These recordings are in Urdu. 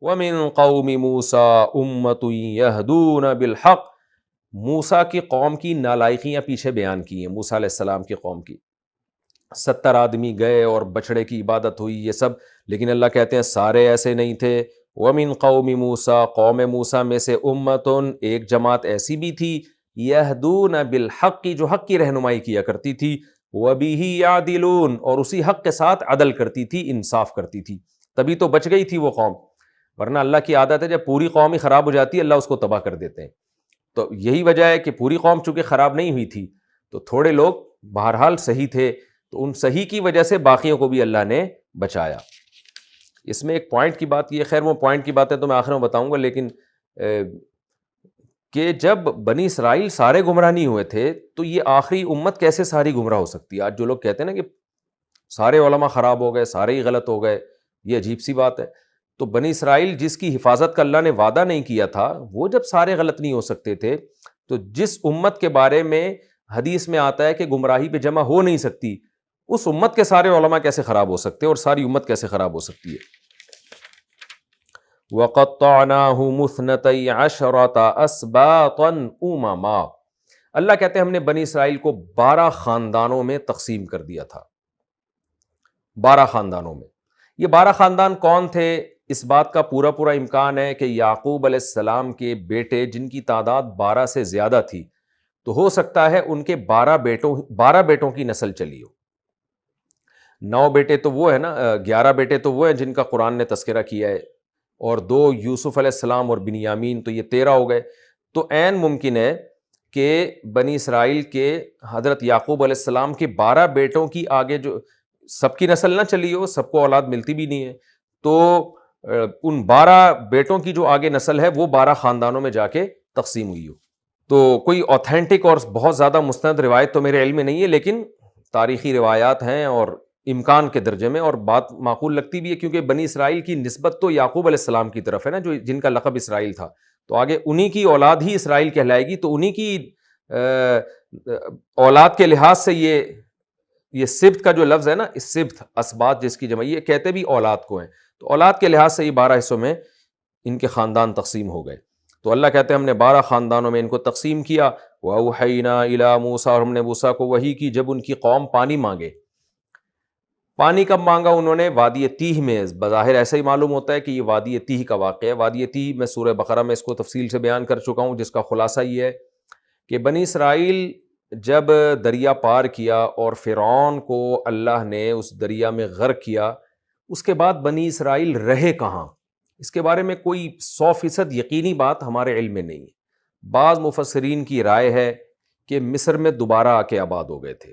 وَمِن قَوْمِ مُوسَىٰ أُمَّةٌ يَهْدُونَ بِالْحَقِّ، موسیٰ کی قوم کی نالائقیاں پیچھے بیان کی ہیں، موسیٰ علیہ السلام کی قوم کی۔ 70 آدمی گئے اور بچڑے کی عبادت ہوئی، یہ سب، لیکن اللہ کہتے ہیں سارے ایسے نہیں تھے۔ وَمِن قَوْمِ مُوسَىٰ، قوم موسیٰ میں سے اُمَّةٌ، ایک جماعت ایسی بھی تھی، یہدون بالحق، جو حق کی رہنمائی کیا کرتی تھی، وَبِهِ يَعْدِلُونَ، اور اسی حق کے ساتھ عدل کرتی تھی، انصاف کرتی تھی، تبھی تو بچ گئی تھی وہ قوم، ورنہ اللہ کی عادت ہے جب پوری قوم ہی خراب ہو جاتی ہے اللہ اس کو تباہ کر دیتے ہیں۔ تو یہی وجہ ہے کہ پوری قوم چونکہ خراب نہیں ہوئی تھی تو تھوڑے لوگ بہرحال صحیح تھے، تو ان صحیح کی وجہ سے باقیوں کو بھی اللہ نے بچایا۔ اس میں ایک پوائنٹ کی بات یہ، خیر وہ پوائنٹ کی باتیں تو میں آخر میں بتاؤں گا، لیکن کہ جب بنی اسرائیل سارے گمراہ نہیں ہوئے تھے تو یہ آخری امت کیسے ساری گمراہ ہو سکتی ہے؟ آج جو لوگ کہتے ہیں نا کہ سارے علماء خراب ہو گئے، سارے ہی غلط ہو گئے، یہ عجیب سی بات ہے۔ تو بنی اسرائیل جس کی حفاظت کا اللہ نے وعدہ نہیں کیا تھا، وہ جب سارے غلط نہیں ہو سکتے تھے، تو جس امت کے بارے میں حدیث میں آتا ہے کہ گمراہی پہ جمع ہو نہیں سکتی، اس امت کے سارے علماء کیسے خراب ہو سکتے ہیں اور ساری امت کیسے خراب ہو سکتی ہے؟ وَقَطَّعْنَاهُمُ اثْنَتَيْ عَشْرَةَ أَسْبَاطًا أُمَمًا، اللہ کہتے ہیں ہم نے بنی اسرائیل کو 12 خاندانوں میں تقسیم کر دیا تھا۔ 12 خاندانوں میں، یہ 12 خاندان کون تھے؟ اس بات کا پورا امکان ہے کہ یعقوب علیہ السلام کے بیٹے جن کی تعداد 12 سے زیادہ تھی، تو ہو سکتا ہے ان کے 12 بیٹوں کی نسل چلی ہو۔ 9 بیٹے تو وہ ہے نا، 11 بیٹے تو وہ ہیں جن کا قرآن نے تذکرہ کیا ہے، اور 2 یوسف علیہ السلام اور بنیامین، تو یہ 13 ہو گئے۔ تو عین ممکن ہے کہ بنی اسرائیل کے حضرت یعقوب علیہ السلام کے 12 بیٹوں کی آگے جو سب کی نسل نہ چلی ہو، سب کو اولاد ملتی بھی نہیں ہے، تو ان 12 بیٹوں کی جو آگے نسل ہے وہ 12 خاندانوں میں جا کے تقسیم ہوئی ہو۔ تو کوئی اوتھینٹک اور بہت زیادہ مستند روایت تو میرے علم میں نہیں ہے، لیکن تاریخی روایات ہیں اور امکان کے درجے میں، اور بات معقول لگتی بھی ہے، کیونکہ بنی اسرائیل کی نسبت تو یعقوب علیہ السلام کی طرف ہے نا، جو جن کا لقب اسرائیل تھا، تو آگے انہی کی اولاد ہی اسرائیل کہلائے گی، تو انہی کی اولاد کے لحاظ سے یہ سبت کا جو لفظ ہے نا، اس سبت اسباط جس کی جمع، یہ کہتے بھی اولاد کو ہیں، تو اولاد کے لحاظ سے یہ 12 حصوں میں ان کے خاندان تقسیم ہو گئے۔ تو اللہ کہتے ہیں ہم نے 12 خاندانوں میں ان کو تقسیم کیا۔ وَأَوْحَيْنَا إِلَىٰ مُوسَىٰ، اور ہم نے موسیٰ کو وحی کی جب ان کی قوم پانی مانگے۔ پانی کب مانگا انہوں نے؟ وادی تیہ میں، بظاہر ایسا ہی معلوم ہوتا ہے کہ یہ وادی تیہ کا واقعہ ہے۔ وادی تیہ میں سورہ بقرہ میں اس کو تفصیل سے بیان کر چکا ہوں، جس کا خلاصہ یہ ہے کہ بنی اسرائیل جب دریا پار کیا اور فرعون کو اللہ نے اس دریا میں غرق کیا، اس کے بعد بنی اسرائیل رہے کہاں، اس کے بارے میں کوئی 100% یقینی بات ہمارے علم میں نہیں ہے۔ بعض مفسرین کی رائے ہے کہ مصر میں دوبارہ آ کے آباد ہو گئے تھے،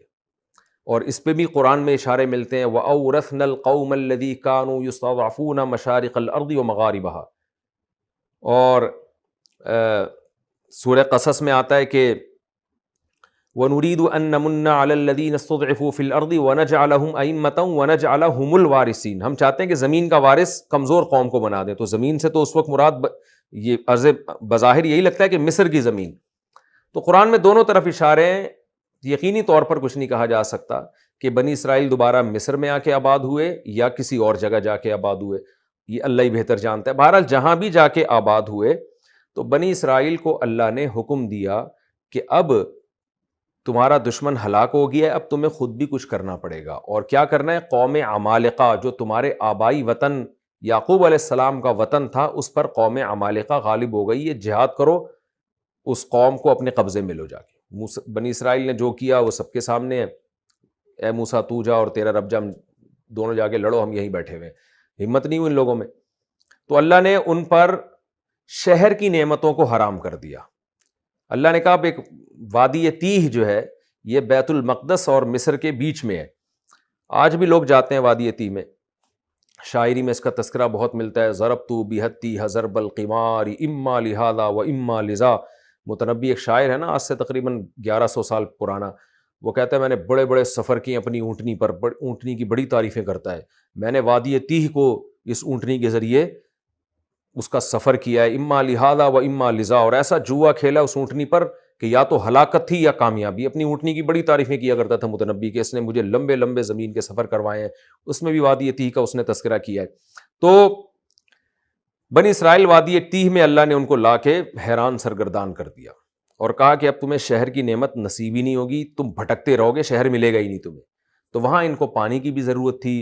اور اس پہ بھی قرآن میں اشارے ملتے ہیں، وَأَوْرَثْنَا الْقَوْمَ الَّذِي كَانُوا يُسْتَضْعَفُونَ مَشَارِقَ الْأَرْضِ وَمَغَارِبَهَا، اور سورہ قصص میں آتا ہے کہ وَنُرِيدُ أَن نَّمُنَّ عَلَى الَّذِينَ اسْتُضْعِفُوا فِي الْأَرْضِ وَنَجْعَلَهُمْ أَئِمَّةً وَنَجْعَلَهُمُ الْوَارِثِينَ، ہم چاہتے ہیں کہ زمین کا وارث کمزور قوم کو بنا دیں۔ تو زمین سے تو اس وقت مراد یہ عرض بظاہر یہی لگتا ہے کہ مصر کی زمین، تو قرآن میں دونوں طرف اشارے ہیں، یقینی طور پر کچھ نہیں کہا جا سکتا کہ بنی اسرائیل دوبارہ مصر میں آ کے آباد ہوئے یا کسی اور جگہ جا کے آباد ہوئے، یہ اللہ ہی بہتر جانتا ہے۔ بہرحال جہاں بھی جا کے آباد ہوئے تو بنی اسرائیل کو اللہ نے حکم دیا کہ اب تمہارا دشمن ہلاک ہو گیا ہے، اب تمہیں خود بھی کچھ کرنا پڑے گا، اور کیا کرنا ہے؟ قوم عمالقہ جو تمہارے آبائی وطن یعقوب علیہ السلام کا وطن تھا، اس پر قوم عمالقہ غالب ہو گئی ہے، جہاد کرو، اس قوم کو اپنے قبضے میں لو جا کے۔ بنی اسرائیل نے جو کیا وہ سب کے سامنے ہے، اے موسیٰ تو جا اور تیرا رب جا، ہم دونوں جا کے لڑو، ہم یہیں بیٹھے ہوئے ہیں۔ ہمت نہیں ہوئی ان لوگوں میں، تو اللہ نے ان پر شہر کی نعمتوں کو حرام کر دیا۔ اللہ نے کہا ایک وادی تیہ جو ہے یہ بیت المقدس اور مصر کے بیچ میں ہے، آج بھی لوگ جاتے ہیں وادی تیہ میں، شاعری میں اس کا تذکرہ بہت ملتا ہے، ضربت بہتیہ ضرب القمار اما لہذا و اما لذا۔ متنبی ایک شاعر ہے نا، آج سے تقریباً 1100 سال پرانا، وہ کہتا ہے میں نے بڑے بڑے سفر کیے اپنی اونٹنی پر، اونٹنی کی بڑی تعریفیں کرتا ہے، میں نے وادی تیہ کو اس اونٹنی کے ذریعے اس کا سفر کیا ہے، اما لہذا و اما لذا، اور ایسا جوا کھیلا اس اونٹنی پر کہ یا تو ہلاکت تھی یا کامیابی۔ اپنی اونٹنی کی بڑی تعریفیں کیا کرتا تھا متنبی کہ اس نے مجھے لمبے لمبے زمین کے سفر کروائے ہیں، اس میں بھی وادی تیہ کا اس نے تذکرہ کیا ہے۔ تو بنی اسرائیل وادی تیہ میں اللہ نے ان کو لا کے حیران سرگردان کر دیا اور کہا کہ اب تمہیں شہر کی نعمت نصیب ہی نہیں ہوگی، تم بھٹکتے رہو گے، شہر ملے گا ہی نہیں تمہیں۔ تو وہاں ان کو پانی کی بھی ضرورت تھی،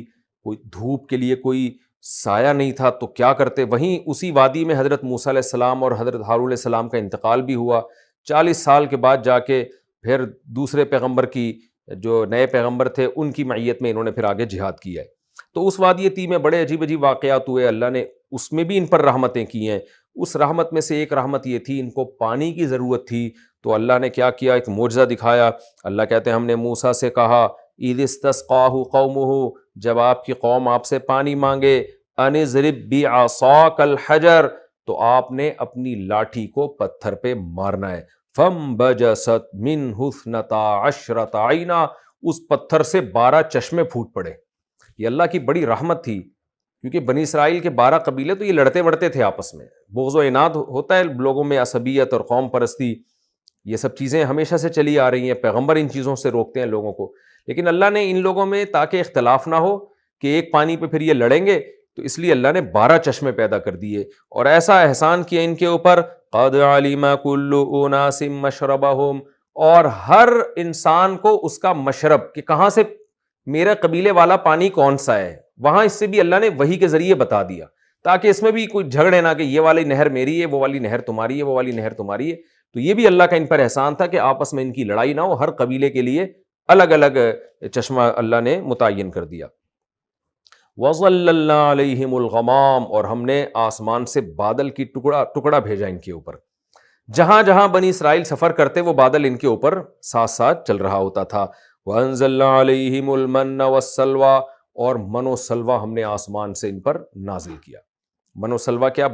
کوئی دھوپ کے لیے کوئی سایہ نہیں تھا، تو کیا کرتے؟ وہیں اسی وادی میں حضرت موسیٰ علیہ السلام اور حضرت ہارون علیہ السلام کا انتقال بھی ہوا۔ 40 سال کے بعد جا کے پھر دوسرے پیغمبر کی، جو نئے پیغمبر تھے، ان کی معیت میں انہوں نے پھر آگے جہاد کیا ہے۔ تو اس وادی تیہ میں بڑے عجیب عجیب واقعات ہوئے، اللہ نے اس میں بھی ان پر رحمتیں کی ہیں۔ اس رحمت میں سے ایک رحمت یہ تھی، ان کو پانی کی ضرورت تھی، تو اللہ نے کیا کیا؟ ایک معجزہ دکھایا۔ اللہ کہتے ہیں ہم نے موسیٰ سے کہا اِذِ اسْتَسْقَاهُ قَوْمُهُ، جب آپ کی قوم آپ سے پانی مانگے، أَنِ اضْرِب بِعَصَاكَ الْحَجَرَ، تو آپ نے اپنی لاٹھی کو پتھر پہ مارنا ہے۔ فَانْبَجَسَتْ مِنْهُ اثْنَتَا عَشْرَةَ عَيْنًا، اس پتھر سے 12 چشمے پھوٹ پڑے۔ یہ اللہ کی بڑی رحمت تھی، کیونکہ بنی اسرائیل کے 12 قبیلے تو یہ لڑتے وڑتے تھے آپس میں، بغض و عناد ہوتا ہے لوگوں میں، عصبیت اور قوم پرستی، یہ سب چیزیں ہمیشہ سے چلی آ رہی ہیں، پیغمبر ان چیزوں سے روکتے ہیں لوگوں کو، لیکن اللہ نے ان لوگوں میں تاکہ اختلاف نہ ہو کہ ایک پانی پہ پھر یہ لڑیں گے، تو اس لیے اللہ نے 12 چشمے پیدا کر دیے، اور ایسا احسان کیا ان کے اوپر، قَدْ عَلِمَ كُلُّ أُنَاسٍ مَشْرَبَهُمْ، اور ہر انسان کو اس کا مشرب، کہ کہاں سے میرا قبیلے والا پانی کون سا ہے، وہاں اس سے بھی اللہ نے وحی کے ذریعے بتا دیا، تاکہ اس میں بھی کوئی جھگڑے نہ کہ یہ والی نہر میری ہے، وہ والی نہر تمہاری ہے، وہ والی نہر تمہاری ہے۔ تو یہ بھی اللہ کا ان پر احسان تھا کہ آپس میں ان کی لڑائی نہ ہو، ہر قبیلے کے لیے الگ الگ چشمہ اللہ نے متعین کر دیا۔ وَظَلَّلْنَا عَلَيْهِمُ الْغَمَامَ، اور ہم نے آسمان سے بادل کی ٹکڑا بھیجا ان کے اوپر، جہاں جہاں بنی اسرائیل سفر کرتے وہ بادل ان کے اوپر ساتھ ساتھ چل رہا ہوتا تھا۔ وَأَنزَلْنَا عَلَيْهِمُ الْمَنَّ وَالسَّلْوَىٰ، اور من و سلوہ ہم نے آسمان سے ان پر نازل کیا۔ من و سلوہ کیا؟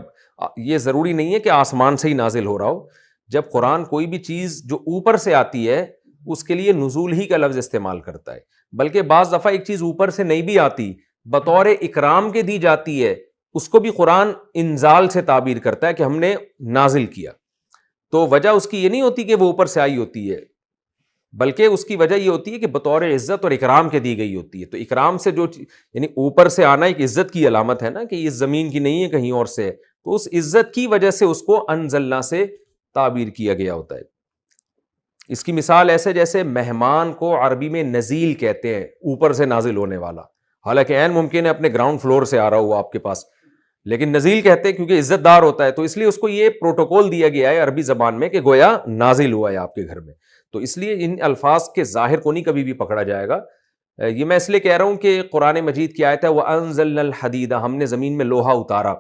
یہ ضروری نہیں ہے کہ آسمان سے ہی نازل ہو رہا ہو، جب قرآن کوئی بھی چیز جو اوپر سے آتی ہے اس کے لیے نزول ہی کا لفظ استعمال کرتا ہے، بلکہ بعض دفعہ ایک چیز اوپر سے نہیں بھی آتی، بطور اکرام کے دی جاتی ہے، اس کو بھی قرآن انزال سے تعبیر کرتا ہے کہ ہم نے نازل کیا۔ تو وجہ اس کی یہ نہیں ہوتی کہ وہ اوپر سے آئی ہوتی ہے، بلکہ اس کی وجہ یہ ہوتی ہے کہ بطور عزت اور اکرام کے دی گئی ہوتی ہے۔ تو اکرام سے جو یعنی اوپر سے آنا ایک عزت کی علامت ہے نا، کہ یہ زمین کی نہیں ہے کہیں اور سے ہے، تو اس عزت کی وجہ سے اس کو انزلنا سے تعبیر کیا گیا ہوتا ہے۔ اس کی مثال ایسے جیسے مہمان کو عربی میں نزیل کہتے ہیں، اوپر سے نازل ہونے والا، حالانکہ عین ممکن ہے اپنے گراؤنڈ فلور سے آ رہا ہوا آپ کے پاس، لیکن نزیل کہتے ہیں کیونکہ عزت دار ہوتا ہے، تو اس لیے اس کو یہ پروٹوکول دیا گیا ہے عربی زبان میں کہ گویا نازل ہوا ہے آپ کے گھر میں۔ تو اس لیے ان الفاظ کے ظاہر کو نہیں کبھی بھی پکڑا جائے گا۔ یہ میں اس لیے کہہ رہا ہوں کہ قرآن مجید کی آیت ہے وَأَنزَلْنَا الْحَدِيدَ، ہم نے زمین میں لوہا اتارا۔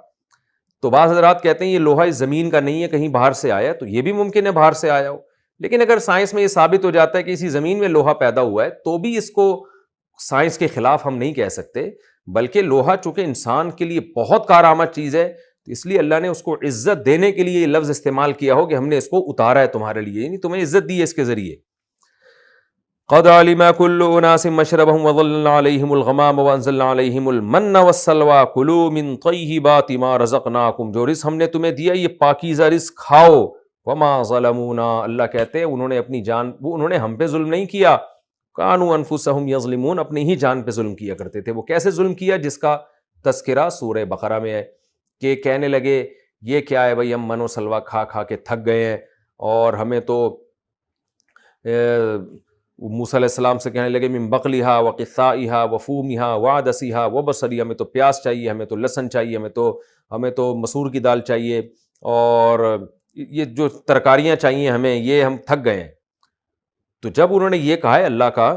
تو بعض حضرات کہتے ہیں یہ لوہا اس زمین کا نہیں ہے، کہیں باہر سے آیا، تو یہ بھی ممکن ہے باہر سے آیا ہو، لیکن اگر سائنس میں یہ ثابت ہو جاتا ہے کہ اسی زمین میں لوہا پیدا ہوا ہے تو بھی اس کو سائنس کے خلاف ہم نہیں کہہ سکتے، بلکہ لوہا چونکہ انسان کے لیے بہت کارآمد چیز ہے، تو اس لیے اللہ نے اس کو عزت دینے کے لیے یہ لفظ استعمال کیا ہو کہ ہم نے اس کو اتارا ہے تمہارے لیے، یعنی تمہیں عزت دی ہے اس کے ذریعے۔ قَدْ عَلِمَ كُلُّ أُنَاسٍ مَشْرَبَهُمْ وَظَلَّلْنَا عَلَيْهِمُ الْغَمَامَ وَأَنزَلْنَا عَلَيْهِمُ الْمَنَّ وَالسَّلْوَىٰ كُلُوا مِن طَيِّبَاتِ مَا رَزَقْنَاكُمْ، جو رزق ہم نے تمہیں دیا یہ پاکیزہ رزق کھاؤ۔ وَمَا ظَلَمُونَا، اللہ کہتے ہیں انہوں نے اپنی جان، انہوں نے ہم پہ ظلم نہیں کیا، كَانُوا أَنفُسَهُمْ يَظْلِمُونَ، اپنی ہی جان پہ ظلم کیا کرتے تھے۔ وہ کیسے ظلم کیا؟ جس کا تذکرہ سورہ بقرہ میں ہے، کہ کہنے لگے یہ کیا ہے بھائی، ہم من و سلوہ کھا کھا کے تھک گئے ہیں، اور ہمیں تو موسیٰ علیہ السلام سے کہنے لگے من بقلها وقثائها وفومها وعدسها وبصلها، ہمیں تو پیاز چاہیے، ہمیں تو لہسن چاہیے، ہمیں تو مسور کی دال چاہیے، اور یہ جو ترکاریاں چاہیے ہمیں، یہ ہم تھک گئے ہیں۔ تو جب انہوں نے یہ کہا ہے، اللہ کا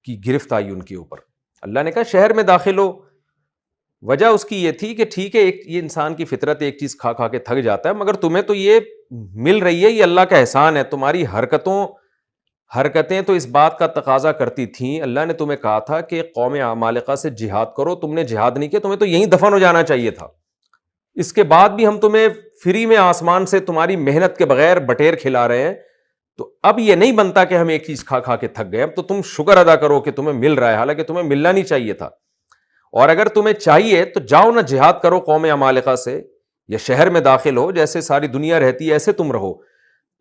کی گرفت آئی ان کے اوپر، اللہ نے کہا شہر میں داخل ہو۔ وجہ اس کی یہ تھی کہ ٹھیک ہے یہ انسان کی فطرت ایک چیز کھا کھا کے تھک جاتا ہے، مگر تمہیں تو یہ مل رہی ہے، یہ اللہ کا احسان ہے، تمہاری حرکتیں تو اس بات کا تقاضا کرتی تھیں۔ اللہ نے تمہیں کہا تھا کہ قوم عمالقہ سے جہاد کرو، تم نے جہاد نہیں کیا، تمہیں تو یہیں دفن ہو جانا چاہیے تھا۔ اس کے بعد بھی ہم تمہیں فری میں آسمان سے تمہاری محنت کے بغیر بٹیر کھلا رہے ہیں، تو اب یہ نہیں بنتا کہ ہم ایک چیز کھا کھا کے تھک گئے، اب تو تم شکر ادا کرو کہ تمہیں مل رہا ہے، حالانکہ تمہیں ملنا نہیں چاہیے تھا۔ اور اگر تمہیں چاہیے تو جاؤ نہ جہاد کرو قوم عمالقہ سے، یا شہر میں داخل ہو، جیسے ساری دنیا رہتی ہے ایسے تم رہو۔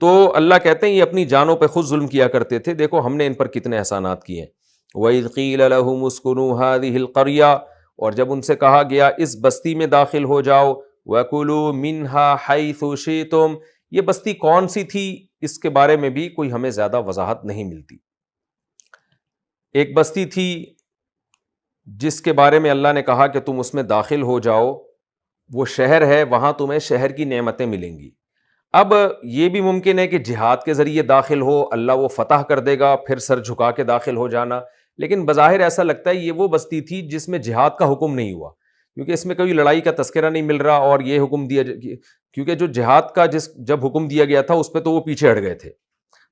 تو اللہ کہتے ہیں یہ اپنی جانوں پہ خود ظلم کیا کرتے تھے، دیکھو ہم نے ان پر کتنے احسانات کیے ہیں۔ وَإِذْ قِيلَ لَهُمُ اسْكُنُوا هَٰذِهِ الْقَرْيَةَ، اور جب ان سے کہا گیا اس بستی میں داخل ہو جاؤ، وَكُلُوا مِنْهَا حَيْثُ شِئْتُمْ. یہ بستی کون سی تھی اس کے بارے میں بھی کوئی ہمیں زیادہ وضاحت نہیں ملتی. ایک بستی تھی جس کے بارے میں اللہ نے کہا کہ تم اس میں داخل ہو جاؤ، وہ شہر ہے، وہاں تمہیں شہر کی نعمتیں ملیں گی. اب یہ بھی ممکن ہے کہ جہاد کے ذریعے داخل ہو، اللہ وہ فتح کر دے گا، پھر سر جھکا کے داخل ہو جانا. لیکن بظاہر ایسا لگتا ہے یہ وہ بستی تھی جس میں جہاد کا حکم نہیں ہوا، کیونکہ اس میں کوئی لڑائی کا تذکرہ نہیں مل رہا. اور یہ حکم دیا کیونکہ جو جہاد کا جب حکم دیا گیا تھا اس پہ تو وہ پیچھے ہٹ گئے تھے.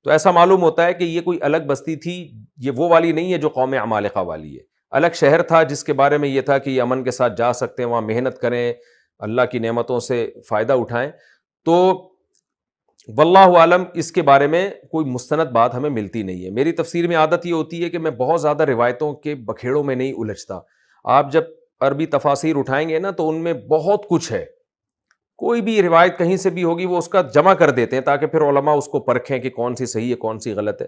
تو ایسا معلوم ہوتا ہے کہ یہ کوئی الگ بستی تھی، یہ وہ والی نہیں ہے جو قوم عمالقہ والی ہے. الگ شہر تھا جس کے بارے میں یہ تھا کہ یہ امن کے ساتھ جا سکتے ہیں، وہاں محنت کریں، اللہ کی نعمتوں سے فائدہ اٹھائیں. تو واللہ عالم اس کے بارے میں کوئی مستند بات ہمیں ملتی نہیں ہے. میری تفسیر میں عادت یہ ہوتی ہے کہ میں بہت زیادہ روایتوں کے بکھیڑوں میں نہیں الجھتا. آپ جب عربی تفاسیر اٹھائیں گے نا تو ان میں بہت کچھ ہے، کوئی بھی روایت کہیں سے بھی ہوگی وہ اس کا جمع کر دیتے ہیں تاکہ پھر علماء اس کو پرکھیں کہ کون سی صحیح ہے کون سی غلط ہے.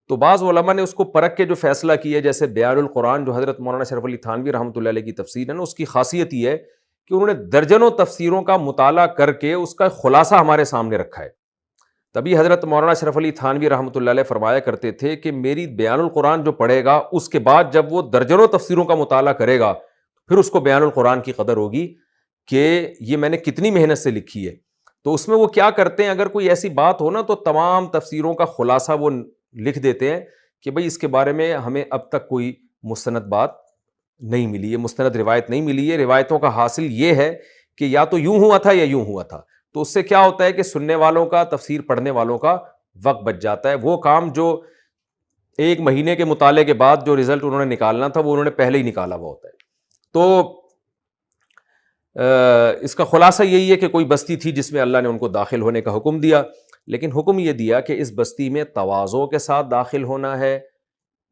تو بعض علماء نے اس کو پرکھ کے جو فیصلہ کیا، جیسے بیان القرآن جو حضرت مولانا شرف علی تھانوی رحمۃ اللہ علیہ کی تفسیر ہے نا، اس کی خاصیت یہ ہے کہ انہوں نے درجنوں تفسیروں کا مطالعہ کر کے اس کا خلاصہ ہمارے سامنے رکھا ہے. تبھی حضرت مولانا شرف علی تھانوی رحمۃ اللہ علیہ فرمایا کرتے تھے کہ میری بیان القرآن جو پڑھے گا اس کے بعد جب وہ درجنوں تفسیروں کا مطالعہ کرے گا پھر اس کو بیان القرآن کی قدر ہوگی کہ یہ میں نے کتنی محنت سے لکھی ہے. تو اس میں وہ کیا کرتے ہیں، اگر کوئی ایسی بات ہو نا تو تمام تفسیروں کا خلاصہ وہ لکھ دیتے ہیں کہ بھئی اس کے بارے میں ہمیں اب تک کوئی مستند بات نہیں ملی ہے، مستند روایت نہیں ملی ہے. روایتوں کا حاصل یہ ہے کہ یا تو یوں ہوا تھا یا یوں ہوا تھا. تو اس سے کیا ہوتا ہے کہ سننے والوں کا، تفسیر پڑھنے والوں کا وقت بچ جاتا ہے. وہ کام جو ایک مہینے کے مطالعے کے بعد جو رزلٹ انہوں نے نکالنا تھا وہ انہوں نے پہلے ہی نکالا ہوا ہوتا ہے. تو اس کا خلاصہ یہی ہے کہ کوئی بستی تھی جس میں اللہ نے ان کو داخل ہونے کا حکم دیا، لیکن حکم یہ دیا کہ اس بستی میں تواضع کے ساتھ داخل ہونا ہے،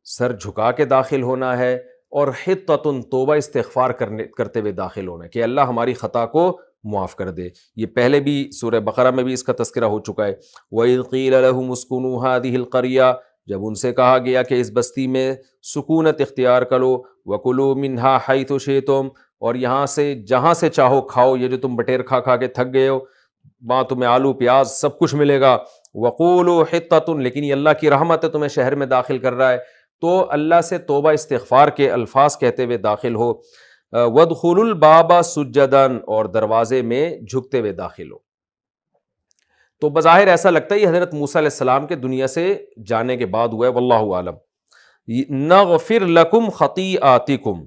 سر جھکا کے داخل ہونا ہے، اور حطۃ توبہ استغفار کرتے ہوئے داخل ہونا ہے کہ اللہ ہماری خطا کو معاف کر دے. یہ پہلے بھی سورہ بقرہ میں بھی اس کا تذکرہ ہو چکا ہے. وَإِذْ قِيلَ لَهُمُ اسْكُنُوا هَٰذِهِ الْقَرْيَةَ، جب ان سے کہا گیا کہ اس بستی میں سکونت اختیار کرو، وَكُلُوا مِنْهَا حَيْثُ شِئْتُمْ، اور یہاں سے جہاں سے چاہو کھاؤ، یہ جو تم بٹیر کھا کھا کے تھک گئے ہو وہاں تمہیں آلو پیاز سب کچھ ملے گا. وَقُولُوا حِطَّةٌ، لیکن یہ اللہ کی رحمت ہے تمہیں شہر میں داخل کر رہا ہے تو اللہ سے توبہ استغفار کے الفاظ کہتے ہوئے داخل ہو. وَادْخُلُوا الْبَابَ سُجَّدًا، اور دروازے میں جھکتے ہوئے داخل ہو. تو بظاہر ایسا لگتا ہے یہ حضرت موسیٰ علیہ السلام کے دنیا سے جانے کے بعد ہوا ہے، واللہ عالم. نغفر لکم خطیئاتکم.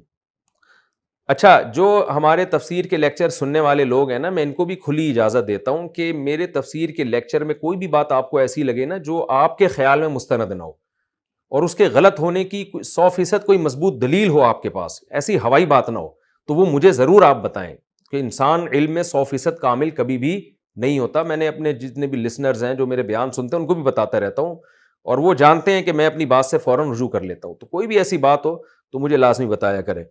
اچھا، جو ہمارے تفسیر کے لیکچر سننے والے لوگ ہیں نا، میں ان کو بھی کھلی اجازت دیتا ہوں کہ میرے تفسیر کے لیکچر میں کوئی بھی بات آپ کو ایسی لگے نا جو آپ کے خیال میں مستند نہ ہو اور اس کے غلط ہونے کی 100% کوئی مضبوط دلیل ہو آپ کے پاس، ایسی ہوائی بات نہ ہو، تو وہ مجھے ضرور آپ بتائیں کہ انسان علم میں 100% کامل کبھی بھی نہیں ہوتا. میں نے اپنے جتنے بھی لسنرز ہیں جو میرے بیان سنتے ہیں ان کو بھی بتاتا رہتا ہوں اور وہ جانتے ہیں کہ میں اپنی بات سے فوراً رجوع کر لیتا ہوں. تو کوئی بھی ایسی بات ہو تو مجھے لازمی بتایا کریں.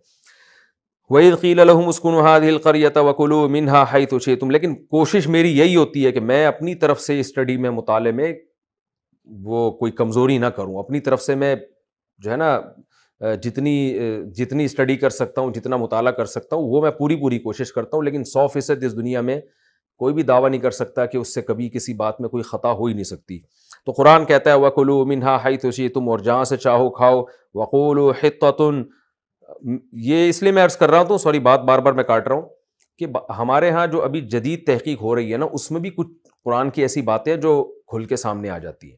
وَإِذْ قِيلَ لَهُمُ اسْكُنُوا هَٰذِهِ الْقَرْيَةَ وَكُلُوا مِنْهَا حَيْثُ شِئْتُمْ. لیکن کوشش میری یہی ہوتی ہے کہ میں اپنی طرف سے اسٹڈی میں، مطالعے میں وہ کوئی کمزوری نہ کروں. اپنی طرف سے میں جو ہے نا جتنی اسٹڈی کر سکتا ہوں، جتنا مطالعہ کر سکتا ہوں وہ میں پوری کوشش کرتا ہوں. لیکن 100% اس دنیا میں کوئی بھی دعویٰ نہیں کر سکتا کہ اس سے کبھی کسی بات میں کوئی خطا ہو ہی نہیں سکتی. تو قرآن کہتا ہے وَكُلُوا مِنْهَا حَيْثُ شِئْتُمْ، اور جہاں سے چاہو کھاؤ. وَقُولُوا حِطَّةٌ، یہ اس لیے میں عرض کر رہا ہوں، سوری بات بار بار میں کاٹ رہا ہوں، کہ ہمارے ہاں جو ابھی جدید تحقیق ہو رہی ہے نا اس میں بھی کچھ قرآن کی ایسی باتیں جو کھل کے سامنے آ جاتی ہیں.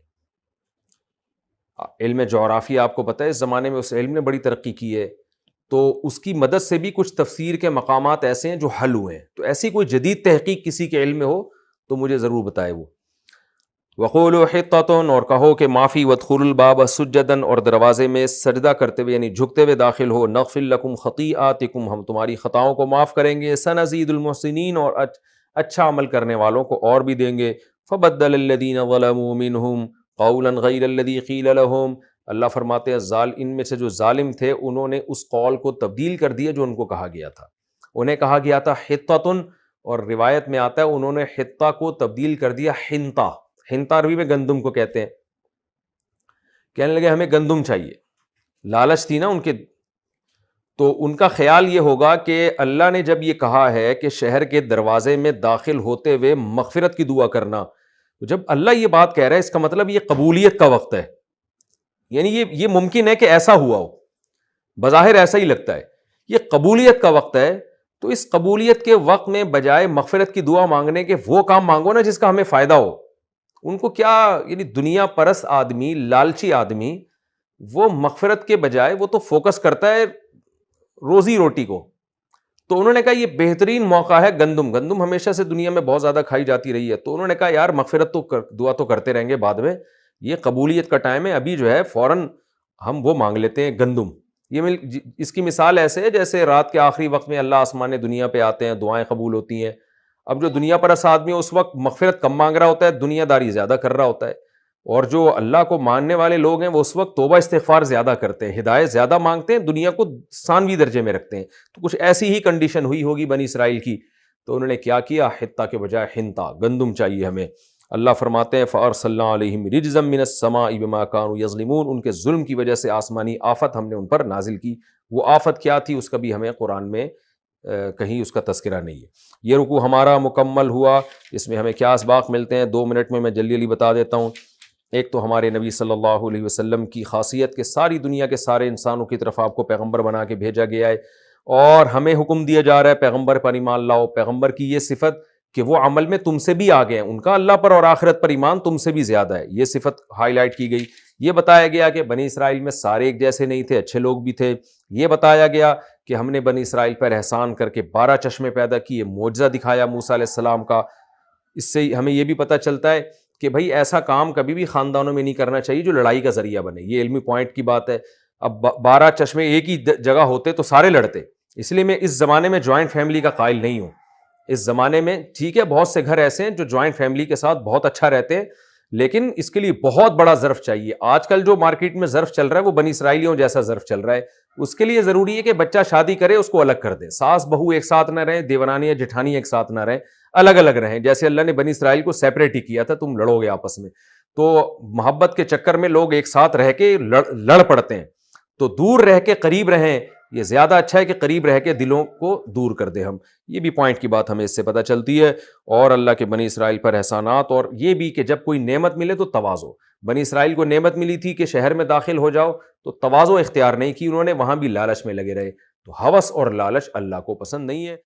علم جغرافیہ آپ کو پتہ ہے اس زمانے میں اس علم نے بڑی ترقی کی ہے، تو اس کی مدد سے بھی کچھ تفسیر کے مقامات ایسے ہیں جو حل ہوئے ہیں. تو ایسی کوئی جدید تحقیق کسی کے علم میں ہو تو مجھے ضرور بتائے وہ. وَقُولُوا حِطَّةٌ، اور کہو کہ معافی. وَادْخُلُوا الْبَابَ سُجَّدًا، اور دروازے میں سجدہ کرتے ہوئے یعنی جھکتے ہوئے داخل ہو. نَغْفِرْ لَكُمْ خَطِیئَاتِکُمْ، ہم تمہاری خطاؤں کو معاف کریں گے. سَنَزِیدُ الْمُحْسِنِینَ، اور اچھا عمل کرنے والوں کو اور بھی دیں گے. فَبَدَّلَ الَّذِینَ ظَلَمُوا مِنْهُمْ قَوْلًا غَیْرَ الَّذِی قِیلَ لَهُمْ. اللہ فرماتے ہیں ان میں سے جو ظالم تھے انہوں نے اس قول کو تبدیل کر دیا جو ان کو کہا گیا تھا. انہیں کہا گیا تھا حطۃ، اور روایت میں آتا ہے انہوں نے حطہ کو تبدیل کر دیا حنطہ. حنطہ عربی میں گندم کو کہتے ہیں. کہنے لگے ہمیں گندم چاہیے، لالچ تھی نا ان کے. تو ان کا خیال یہ ہوگا کہ اللہ نے جب یہ کہا ہے کہ شہر کے دروازے میں داخل ہوتے ہوئے مغفرت کی دعا کرنا، جب اللہ یہ بات کہہ رہا ہے اس کا مطلب یہ قبولیت کا وقت ہے، یعنی یہ ممکن ہے کہ ایسا ہوا ہو، بظاہر ایسا ہی لگتا ہے، یہ قبولیت کا وقت ہے، تو اس قبولیت کے وقت میں بجائے مغفرت کی دعا مانگنے کے وہ کام مانگو نا جس کا ہمیں فائدہ ہو۔ ان کو کیا، یعنی دنیا پرست آدمی، لالچی آدمی، وہ مغفرت کے بجائے وہ تو فوکس کرتا ہے روزی روٹی کو۔ تو انہوں نے کہا یہ بہترین موقع ہے، گندم ہمیشہ سے دنیا میں بہت زیادہ کھائی جاتی رہی ہے، تو انہوں نے کہا یار مغفرت تو دعا تو کرتے رہیں گے بعد میں، یہ قبولیت کا ٹائم ہے، ابھی جو ہے فوراً ہم وہ مانگ لیتے ہیں گندم۔ اس کی مثال ایسے ہے جیسے رات کے آخری وقت میں اللہ آسمان دنیا پہ آتے ہیں، دعائیں قبول ہوتی ہیں۔ اب جو دنیا پرست آدمی اس وقت مغفرت کم مانگ رہا ہوتا ہے، دنیا داری زیادہ کر رہا ہوتا ہے، اور جو اللہ کو ماننے والے لوگ ہیں وہ اس وقت توبہ استغفار زیادہ کرتے ہیں، ہدایت زیادہ مانگتے ہیں، دنیا کو ثانوی درجے میں رکھتے ہیں۔ تو کچھ ایسی ہی کنڈیشن ہوئی ہوگی بنی اسرائیل کی، تو انہوں نے کیا کیا، حتہ کے بجائے حنطہ، گندم چاہیے ہمیں۔ اللہ فرماتے ہیں فَأَرْسَلْنَا عَلَيْهِمْ رِجْزًا مِّنَ السَّمَاءِ بِمَا كَانُوا يَظْلِمُونَ، ان کے ظلم کی وجہ سے آسمانی آفت ہم نے ان پر نازل کی۔ وہ آفت کیا تھی اس کا بھی ہمیں قرآن میں کہیں اس کا تذکرہ نہیں ہے۔ یہ رکوع ہمارا مکمل ہوا، اس میں ہمیں کیا اسباق ملتے ہیں 2 منٹ میں جلدی بتا دیتا ہوں۔ ایک تو ہمارے نبی صلی اللہ علیہ وسلم کی خاصیت کہ ساری دنیا کے سارے انسانوں کی طرف آپ کو پیغمبر بنا کے بھیجا گیا ہے، اور ہمیں حکم دیا جا رہا ہے پیغمبر پر ایمان لاؤ۔ پیغمبر کی یہ صفت کہ وہ عمل میں تم سے بھی آگے ہیں، ان کا اللہ پر اور آخرت پر ایمان تم سے بھی زیادہ ہے، یہ صفت ہائی لائٹ کی گئی۔ یہ بتایا گیا کہ بنی اسرائیل میں سارے ایک جیسے نہیں تھے، اچھے لوگ بھی تھے۔ یہ بتایا گیا کہ ہم نے بنی اسرائیل پر احسان کر کے 12 چشمے پیدا کیے، معجزہ دکھایا موسیٰ علیہ السلام کا۔ اس سے ہمیں یہ بھی پتہ چلتا ہے کہ بھائی ایسا کام کبھی بھی خاندانوں میں نہیں کرنا چاہیے جو لڑائی کا ذریعہ بنے، یہ علمی پوائنٹ کی بات ہے۔ اب 12 چشمے ایک ہی جگہ ہوتے تو سارے لڑتے، اس لیے میں اس زمانے میں جوائنٹ فیملی کا قائل نہیں ہوں۔ اس زمانے میں ٹھیک ہے بہت سے گھر ایسے ہیں جو جوائنٹ فیملی کے ساتھ بہت اچھا رہتے ہیں، لیکن اس کے لیے بہت بڑا ظرف چاہیے۔ آج کل جو مارکیٹ میں ظرف چل رہا ہے وہ بنی اسرائیلیوں جیسا ظرف چل رہا ہے۔ اس کے لیے ضروری ہے کہ بچہ شادی کرے اس کو الگ کر دے، ساس بہو ایک ساتھ نہ رہیں، دیورانی یا جٹھانی ایک ساتھ نہ رہیں، الگ الگ رہیں، جیسے اللہ نے بنی اسرائیل کو سیپریٹ ہی کیا تھا، تم لڑو گے آپس میں۔ تو محبت کے چکر میں لوگ ایک ساتھ رہ کے لڑ پڑتے ہیں، تو دور رہ کے قریب رہیں، یہ زیادہ اچھا ہے کہ قریب رہ کے دلوں کو دور کر دے ہم۔ یہ بھی پوائنٹ کی بات ہمیں اس سے پتہ چلتی ہے۔ اور اللہ کے بنی اسرائیل پر احسانات، اور یہ بھی کہ جب کوئی نعمت ملے تو تواضع۔ بنی اسرائیل کو نعمت ملی تھی کہ شہر میں داخل ہو جاؤ، تو تواضع اختیار نہیں کی انہوں نے، وہاں بھی لالچ میں لگے رہے۔ تو ہوس اور لالچ اللہ کو پسند نہیں ہے۔